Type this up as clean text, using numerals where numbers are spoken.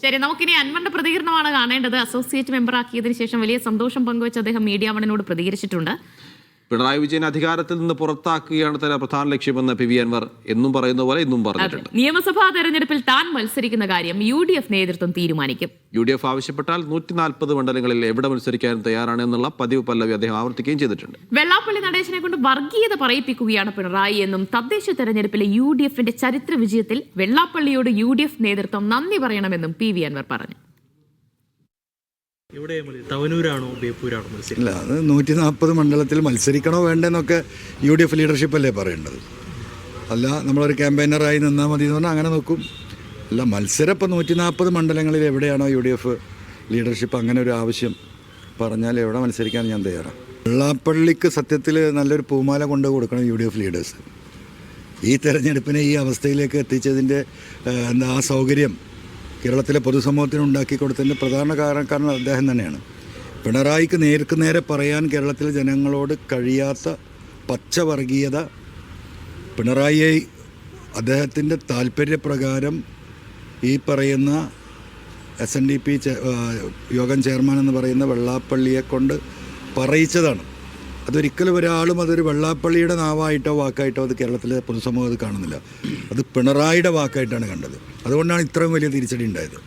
ശരി, നമുക്കിനി അൻവറിന്റെ പ്രതികരണമാണ് കാണേണ്ടത്. അസോസിയേറ്റ് മെമ്പറാക്കിയതിനു ശേഷം വലിയ സന്തോഷം പങ്കുവെച്ച് അദ്ദേഹം മീഡിയ വണിനോട് പ്രതികരിച്ചിട്ടുണ്ട്. പിണറായി വിജയൻ അധികാരത്തിൽ നിന്ന് പുറത്താക്കുകയാണ് തന്നെ പ്രധാന ലക്ഷ്യമെന്ന് പി.വി. അൻവർ എന്നും പറയുന്ന പോലെ ഇന്നും പറഞ്ഞിട്ടുണ്ട്. നിയമസഭാ തെരഞ്ഞെടുപ്പിൽ താൻ മത്സരിക്കുന്ന കാര്യം UDF നേതൃത്വം തീരുമാനിക്കും. UDF ആവശ്യപ്പെട്ടാൽ 140 മണ്ഡലങ്ങളിൽ എവിടെ മത്സരിക്കാനും തയ്യാറാണെന്നുള്ള പതിവ് പല്ലവി അദ്ദേഹം ആവർത്തിക്കുകയും ചെയ്തിട്ടുണ്ട്. വെള്ളാപ്പള്ളി നടേശനെ കൊണ്ട് വർഗീയത പറയിപ്പിക്കുകയാണ് പിണറായി എന്നും തദ്ദേശ തെരഞ്ഞെടുപ്പിലെ UDFന്റെ ചരിത്ര വിജയത്തിൽ വെള്ളാപ്പള്ളിയോട് UDF നേതൃത്വം നന്ദി പറയണമെന്നും പി.വി. അൻവർ പറഞ്ഞു. തവനൂരാണോ ബേപ്പൂരാണോ മത്സരം? ഇല്ല, അത് 140 മണ്ഡലത്തിൽ മത്സരിക്കണോ വേണ്ടെന്നൊക്കെ UDF ലീഡർഷിപ്പല്ലേ പറയേണ്ടത്. അല്ല നമ്മളൊരു ക്യാമ്പയിനറായി നിന്നാൽ മതി എന്ന് പറഞ്ഞാൽ അങ്ങനെ നോക്കും. അല്ല, മത്സരം ഇപ്പോൾ 140 മണ്ഡലങ്ങളിൽ എവിടെയാണോ UDF ലീഡർഷിപ്പ് അങ്ങനെ ഒരു ആവശ്യം പറഞ്ഞാൽ എവിടെ മത്സരിക്കാൻ ഞാൻ തയ്യാറാണ്. വെള്ളാപ്പള്ളിക്ക് സത്യത്തിൽ നല്ലൊരു പൂമാല കൊണ്ട് കൊടുക്കണം UDF ലീഡേഴ്സ്. ഈ തെരഞ്ഞെടുപ്പിനെ ഈ അവസ്ഥയിലേക്ക് എത്തിച്ചതിൻ്റെ ആ സൗകര്യം കേരളത്തിലെ പൊതുസമൂഹത്തിന് ഉണ്ടാക്കി കൊടുത്തതിൻ്റെ പ്രധാന കാരണക്കാരൻ അദ്ദേഹം തന്നെയാണ്. പിണറായിക്ക് നേർക്ക് നേരെ പറയാൻ കേരളത്തിലെ ജനങ്ങളോട് കഴിയാത്ത പച്ചവർഗീയത പിണറായിയെ അദ്ദേഹത്തിൻ്റെ താല്പര്യപ്രകാരം ഈ പറയുന്ന SNDP യോഗം ചെയർമാൻ എന്ന് പറയുന്ന വെള്ളാപ്പള്ളിയെ കൊണ്ട് പറയിച്ചതാണ്. അതൊരിക്കലും ഒരാളും അതൊരു വെള്ളാപ്പള്ളിയുടെ നാവായിട്ടോ വാക്കായിട്ടോ അത് കേരളത്തിലെ പൊതുസമൂഹം അത് കാണുന്നില്ല. അത് പിണറായിയുടെ വാക്കായിട്ടാണ് കണ്ടത്. അതുകൊണ്ടാണ് ഇത്രയും വലിയ തിരിച്ചടി ഉണ്ടായത്.